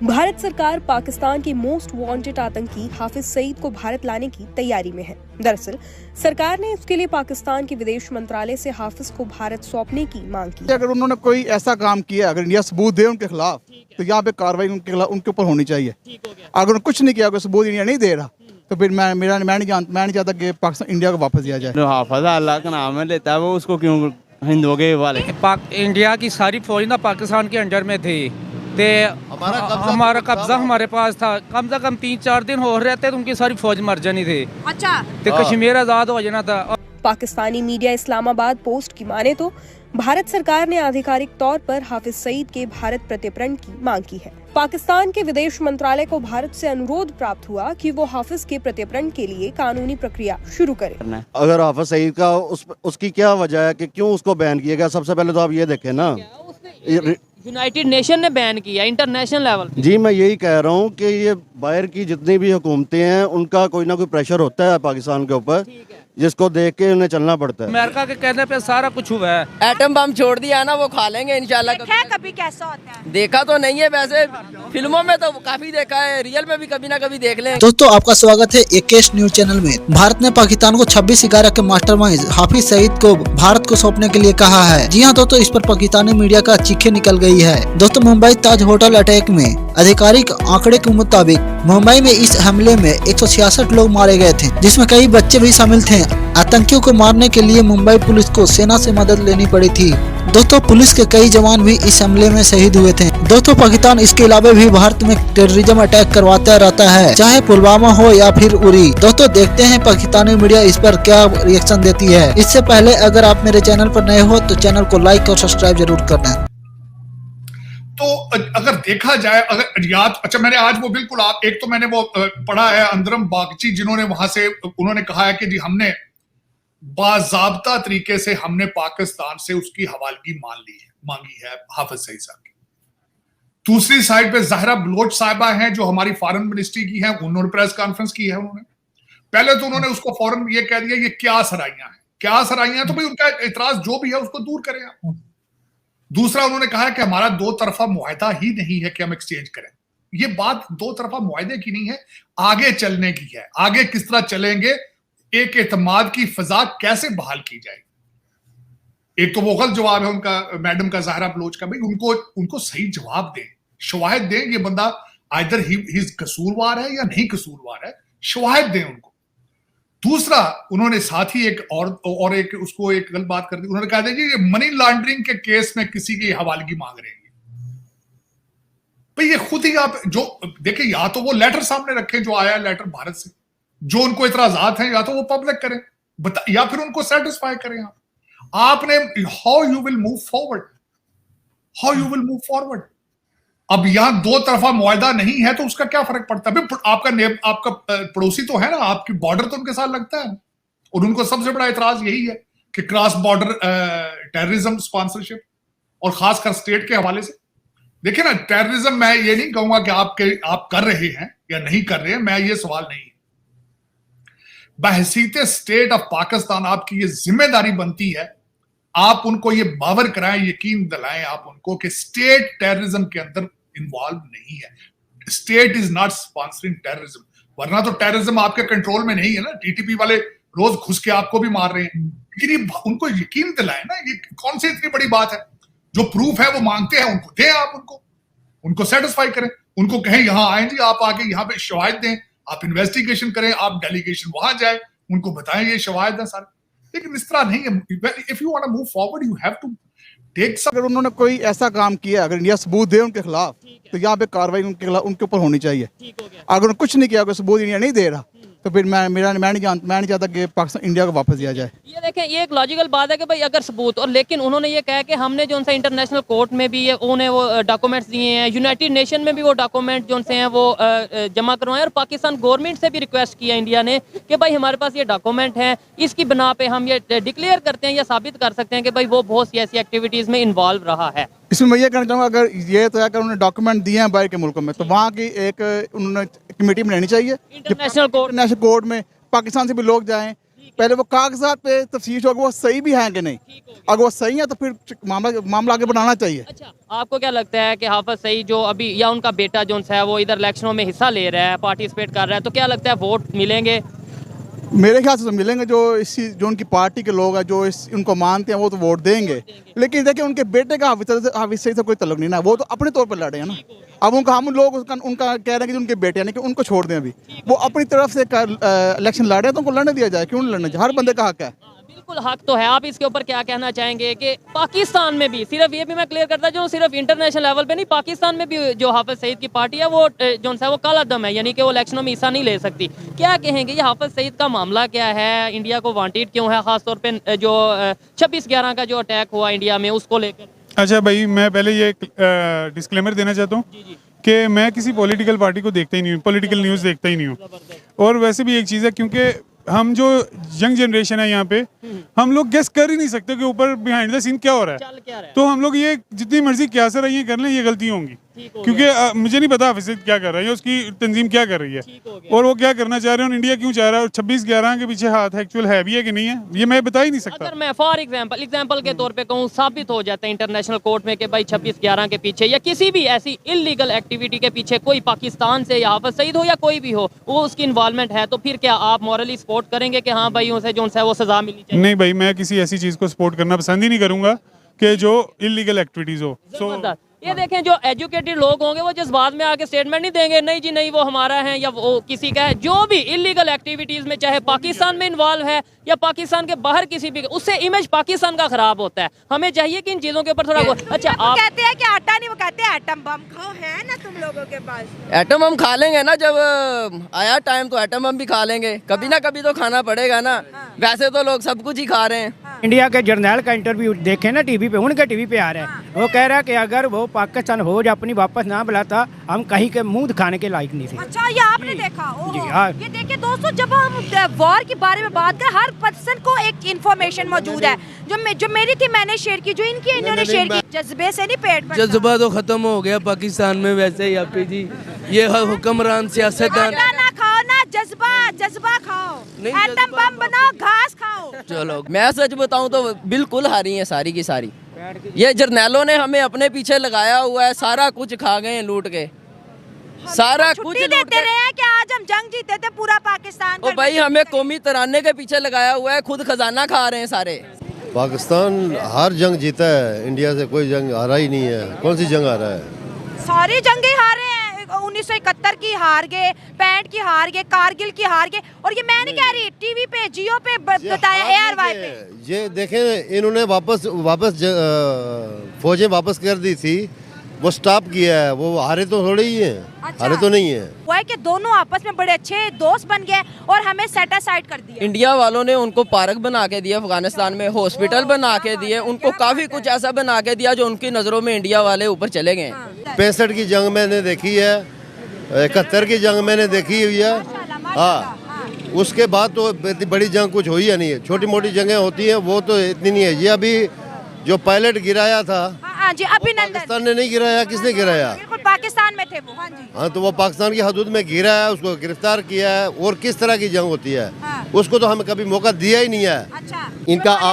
भारत सरकार पाकिस्तान के most wanted आतंकी हाफिज सईद को भारत लाने की तैयारी में है। दरअसल सरकार ने इसके लिए पाकिस्तान के विदेश मंत्रालय से हाफिज को भारत सौंपने की मांग की। अगर उन्होंने कोई ऐसा काम किया, अगर इंडिया सबूत दे उनके खिलाफ, तो यहाँ पे कार्रवाई उनके ऊपर होनी चाहिए। अगर कुछ नहीं किया, अगर सबूत इंडिया नहीं दे रहा, तो फिर मैं नहीं चाहता कि पाकिस्तान इंडिया को वापस दिया जाए। जो हाफिज अल्लाह का नाम है लेता है, वो उसको क्यों हिंदुओं के वाले। इंडिया की सारी फौज ना पाकिस्तान के अंडर में थी, हमारा कब्जा हमारे पास था। कम से कम 3-4 दिन हो रहे थे तो उनकी सारी फौज मर जानी थी। अच्छा, तो कश्मीर आजाद हो जाना था। पाकिस्तानी मीडिया इस्लामाबाद पोस्ट की माने तो भारत सरकार ने आधिकारिक तौर पर हाफिज सईद के भारत प्रत्यर्पण की मांग की है। पाकिस्तान के विदेश मंत्रालय को भारत से अनुरोध प्राप्त हुआ कि वो हाफिज के प्रत्यर्पण के लिए कानूनी प्रक्रिया शुरू करे। अगर हाफिज सईद का उसकी क्या वजह है कि क्यों उसको बैन किया गया? सबसे पहले तो आप ये देखें ना, यूनाइटेड नेशन ने बैन किया इंटरनेशनल लेवल। जी मैं यही कह रहा हूँ कि ये बाहर की जितनी भी हुकूमतें हैं उनका कोई ना कोई प्रेशर होता है पाकिस्तान के ऊपर, जिसको देख के उन्हें चलना पड़ता है। अमेरिका के कहने पे सारा कुछ हुआ है। एटम बम छोड़ दिया है ना, वो खा लेंगे इंशाल्लाह। कभी कैसा होता है देखा तो नहीं है, वैसे फिल्मों में तो काफी देखा है, रियल में भी कभी ना कभी देख लें। दोस्तों आपका स्वागत है एकेश न्यूज चैनल में। भारत ने पाकिस्तान को 26/11 के मास्टरमाइंड हाफिज सईद को भारत को सौंपने के लिए कहा है। जी हाँ दोस्तों, इस पर पाकिस्तानी मीडिया का चीखें निकल गई है। दोस्तों मुंबई ताज होटल अटैक में आधिकारिक आंकड़े के मुताबिक मुंबई में इस हमले में 166 लोग मारे गए थे, जिसमें कई बच्चे भी शामिल थे। आतंकियों को मारने के लिए मुंबई पुलिस को सेना से मदद लेनी पड़ी थी। दोस्तों पुलिस के कई जवान भी इस हमले में शहीद हुए थे। दोस्तों पाकिस्तान इसके अलावा भी भारत में टेररिज्म अटैक करवाता रहता है, चाहे पुलवामा हो या फिर उरी। दोस्तों देखते हैं पाकिस्तानी मीडिया इस पर क्या रिएक्शन देती है। इससे पहले अगर आप मेरे चैनल पर नए हो तो चैनल को लाइक और सब्सक्राइब जरूर करना। तो अगर देखा जाए, अगर याद, अच्छा मैंने आज वो बिल्कुल एक तो मैंने वो पढ़ा है अंदरम बागची, जिन्होंने वहां से उन्होंने कहा है कि जी हमने बाज़ाब्ता तरीके से हमने पाकिस्तान से उसकी हवालगी मांगी है हाफिज सईद साहब की। दूसरी साइड पे ज़हरा बलोच साहिबा हैं जो हमारी फॉरेन मिनिस्ट्री की हैं, उन्होंने प्रेस कॉन्फ्रेंस की है। उन्होंने पहले तो उन्होंने उसको फौरन ये कह दिया ये क्या सराइयां हैं, तो भाई उनका इतराज जो भी है उसको दूर करें आप। दूसरा उन्होंने कहा कि हमारा दो तरफा मुआहदा ही नहीं है कि हम एक्सचेंज करें। ये बात दो तरफा मुआहदे की नहीं है, आगे चलने की है। आगे किस तरह चलेंगे, एक एतमाद की फिजा कैसे बहाल की जाएगी। एक तो वो गलत जवाब है उनका, मैडम का, ज़हरा बलोच का। भाई उनको सही जवाब दें, शवाहिद दें, ये बंदा आइदर ही कसूरवार है या नहीं कसूरवार है, शवाहिद दें उनको। दूसरा उन्होंने साथ ही एक और एक उसको एक गलत बात कर दी। उन्होंने कहा था कि ये मनी लॉन्ड्रिंग के केस में किसी की हवालगी मांग रहे हैं। भाई ये खुद ही आप जो देखिए, या तो वो लेटर सामने रखें जो आया लेटर भारत से, जो उनको इतराजात हैं, या तो वो पब्लिक करें, या फिर उनको सेटिस्फाई करें। आपने how you will move forward. अब यहां दो तरफा मुआहदा नहीं है तो उसका क्या फर्क पड़ता है? आपका पड़ोसी तो है ना, आपकी बॉर्डर तो उनके साथ लगता है। और उनको सबसे बड़ा इतराज यही है कि क्रॉस बॉर्डर टेररिज्म स्पॉन्सरशिप, और खासकर स्टेट के हवाले से। देखिए ना, टेररिज्म मैं ये नहीं कहूंगा कि आप कर रहे हैं या नहीं कर रहे हैं, मैं ये सवाल नहीं है। बहसीत स्टेट ऑफ पाकिस्तान आपकी ये जिम्मेदारी बनती है, आप उनको ये बावर कराएं, यकीन दिलाएं आप उनको कि स्टेट टेररिज्म के अंदर इन्वॉल्व नहीं है। State is not sponsoring terrorism, वरना तो टेररिज्म आपके कंट्रोल में नहीं है ना। टीटीपी वाले रोज घुस के आपको भी मार रहे हैं। लेकिन ये उनको यकीन दिलाएं ना, ये कौन सी इतनी बड़ी बात है। जो प्रूफ है वो मांगते हैं, उनको दें, आप उनको सेटिस्फाई करें, उनको कहें यहां आए जी, आप आके यहाँ पे शवाहिद दें, आप इन्वेस्टिगेशन करें, आप डेलीगेशन वहां जाए, उनको बताएं ये शवाहिद है सारे। लेकिन इस तरह नहीं है। If you want to move forward you have to take some. अगर उन्होंने कोई ऐसा काम किया, अगर इंडिया सबूत दे उनके खिलाफ, तो यहाँ पे कार्रवाई उनके ऊपर होनी चाहिए। अगर कुछ नहीं किया, अगर सबूत इंडिया नहीं दे रहा, तो फिर मैं नहीं चाहता कि पाकिस्तान इंडिया को वापस दिया जाए। ये देखें, ये एक लॉजिकल बात है कि भाई अगर सबूत, और लेकिन उन्होंने ये कहा कि हमने जो सा इंटरनेशनल कोर्ट में भी उन्हें वो डॉक्यूमेंट्स दिए हैं, यूनाइटेड नेशन में भी वो डॉक्यूमेंट जो से हैं वो जमा करवाएं, और पाकिस्तान गवर्नमेंट से भी रिक्वेस्ट किया इंडिया ने कि भाई हमारे पास ये डॉक्यूमेंट हैं, इसकी बिना पे हम ये डिक्लेयर करते हैं या साबित कर सकते हैं कि भाई वो बहुत सी ऐसी एक्टिविटीज़ में इन्वॉल्व रहा है। इसमें मैं ये कहना चाहूँगा, अगर ये तो है कि उन्होंने डॉक्यूमेंट दिए हैं बाहर के मुल्कों में, तो वहाँ की एक उन्होंने कमेटी बनानी चाहिए। इंटरनेशनल कोर्ट में पाकिस्तान से भी लोग जाएं, पहले वो कागजात पे तफ्तीश होगी वो सही भी हैं कि नहीं, अगर वो सही है तो फिर मामला आगे बढ़ाना चाहिए। अच्छा, आपको क्या लगता है कि हाफिज सईद जो अभी या उनका बेटा जो है वो इधर इलेक्शनों में हिस्सा ले रहा है, पार्टिसिपेट कर रहा है, तो क्या लगता है वोट मिलेंगे? मेरे ख्याल से तो मिलेंगे, जो उनकी पार्टी के लोग हैं जो उनको मानते हैं वो तो वोट देंगे, लेकिन देखिए उनके बेटे का हाफिज सईद से कोई तल्लुक नहीं ना, वो तो अपने तौर पर लड़े हैं ना। अब हम लोग उनका कह रहे हैं कि उनके बेटे यानी कि उनको छोड़ दें, अभी वो अपनी तरफ से इलेक्शन लड़ रहे हैं तो उनको लड़ने दिया जाए, क्यों लड़ना चाहिए, हर बंदे का हक है। बिल्कुल हक तो है। आप इसके ऊपर क्या कहना चाहेंगे कि पाकिस्तान में भी, सिर्फ ये भी मैं क्लियर करता जो सिर्फ इंटरनेशनल लेवल पे नहीं, पाकिस्तान में भी जो हाफिज सईद की पार्टी है वो जो है वो काला दम है, यानी कि वो इलेक्शनों में हिस्सा नहीं ले सकती। क्या कहेंगे ये हाफिज सईद का मामला क्या है, इंडिया को वांटेड क्यों है, खासतौर पर जो 26/11 का जो अटैक हुआ इंडिया में उसको लेकर? अच्छा भाई, मैं पहले ये डिस्क्लेमर देना चाहता हूँ कि मैं किसी पॉलिटिकल पार्टी को देखता ही नहीं हूँ, पॉलिटिकल न्यूज़ देखता ही नहीं हूँ। और वैसे भी एक चीज़ है, क्योंकि हम जो यंग जनरेशन है यहाँ पे, हम लोग गेस कर ही नहीं सकते कि ऊपर बिहाइंड द सीन क्या हो रहा है। तो हम लोग ये जितनी मर्जी क्या सर ये कर लें, ये गलती होंगी, क्योंकि मुझे नहीं पता हाफिज सईद क्या कर रहा है, उसकी तंजीम क्या कर रही है और वो क्या करना चाह रहे हैं और इंडिया क्यों चाह रहा है, और 26/11 के पीछे हाथ एक्चुअल है भी है कि नहीं है, ये मैं बता ही नहीं सकता। अगर मैं फॉर एग्जांपल के तौर पे कहूँ, साबित हो जाता है इंटरनेशनल कोर्ट में कि भाई 26/11 के पीछे या किसी भी ऐसी इलीगल एक्टिविटी के पीछे कोई पाकिस्तान से या हाफिज सईद हो या कोई भी हो, वो उसकी इन्वॉल्वमेंट है, तो फिर क्या आप मॉरली सपोर्ट करेंगे कि हाँ भाई उसे जो है वो सजा मिलनी चाहिए? नहीं भाई, मैं किसी ऐसी चीज़ को सपोर्ट करना पसंद ही नहीं करूँगा कि जो इलीगल एक्टिविटीज़ हो। ये देखें, जो एजुकेटेड लोग होंगे वो जज्बात में आके स्टेटमेंट नहीं देंगे, नहीं जी नहीं वो हमारा है या वो किसी का है। जो भी इलीगल एक्टिविटीज में चाहे पाकिस्तान में इन्वॉल्व है या पाकिस्तान के बाहर किसी भी, उससे इमेज पाकिस्तान का खराब होता है। हमें चाहिए कि इन चीजों के ऊपर थोड़ा अच्छा, आप कहते हैं कि आटा नहीं, वो कहते हैं एटम बम खाओ, है ना तुम लोगों के पास? एटम बम खा लेंगे ना, जब आया टाइम तो एटम बम भी खा लेंगे, कभी ना कभी तो खाना पड़ेगा ना। वैसे तो लोग सब कुछ ही खा रहे हैं। इंडिया के जर्नैल का इंटरव्यू देखे ना टीवी पे, उनके टीवी पे आ रहा है, वो कह रहा है कि अगर वो पाकिस्तान हो या अपनी वापस ना बुलाता, हम कहीं के मुंह खाने के लायक नहीं थे। अच्छा, ये आपने देखा? जी हाँ। ये देखिए दोस्तों, जब हम वॉर के बारे में बात करें, हर पर्सन को एक इन्फॉर्मेशन मौजूद है। जो मेरी थी मैंने शेयर की, जो इनकी इन्होंने शेयर की। जज्बे से नहीं पेट भरता। जज्बा तो खत्म हो गया पाकिस्तान में वैसे ही आपी जी, ये हुक्मरान सियासतदान ना खाओ ना, जज्बा खाओ, एटम बम बनाओ, घास खाओ। चलो मैं सच बताऊं तो बिल्कुल हारी है सारी की सारी। ये जर्नैलों ने हमें अपने पीछे लगाया हुआ है, सारा कुछ खा गए हैं लूट के, सारा कुछ देते रहे हैं कि आज हम जंग जीते थे पूरा पाकिस्तान। ओ भाई, हमें कौमी तराने के पीछे लगाया हुआ है, खुद खजाना खा रहे हैं सारे। पाकिस्तान हर जंग जीता है, इंडिया से कोई जंग हारा ही नहीं है। कौन सी जंग हारा है? सारी जंगें हारे हैं। 1971 की हार गए, 65 की हार गए, कारगिल की हार गए। और ये मैं नहीं कह रही, टीवी पे जियो पे बताया, ARY पे। ये देखें, इन्होंने वापस फौजें वापस कर दी थी, वो स्टॉप किया है, वो हारे तो थोड़े ही हैं। अच्छा। हारे तो नहीं है। वो है कि दोनों आपस में बड़े अच्छे दोस्त बन गए और हमें सेट असाइड कर दिया। इंडिया वालों ने उनको पार्क बना के दिया, अफगानिस्तान में हॉस्पिटल बना के दिए, उनको काफी कुछ ऐसा बना के दिया जो उनकी नजरों में इंडिया वाले ऊपर चले गए। 65 की जंग मैंने देखी है, 71 की जंग मैंने देखी हुई है। हाँ, उसके बाद तो इतनी बड़ी जंग कुछ हुई है नहीं है, छोटी मोटी जंगें होती हैं, वो तो इतनी नहीं है। ये अभी जो पायलट गिराया था, हाँ जी, अभिनंदन। पाकिस्तान ने नहीं गिराया, किसने गिराया? बिल्कुल पाकिस्तान में थे वो। हाँ जी, हाँ, तो वो पाकिस्तान की हदूद में गिरा है, उसको गिरफ्तार किया है। और किस तरह की जंग होती है, उसको तो हमें कभी मौका दिया ही नहीं है। अच्छा, इनका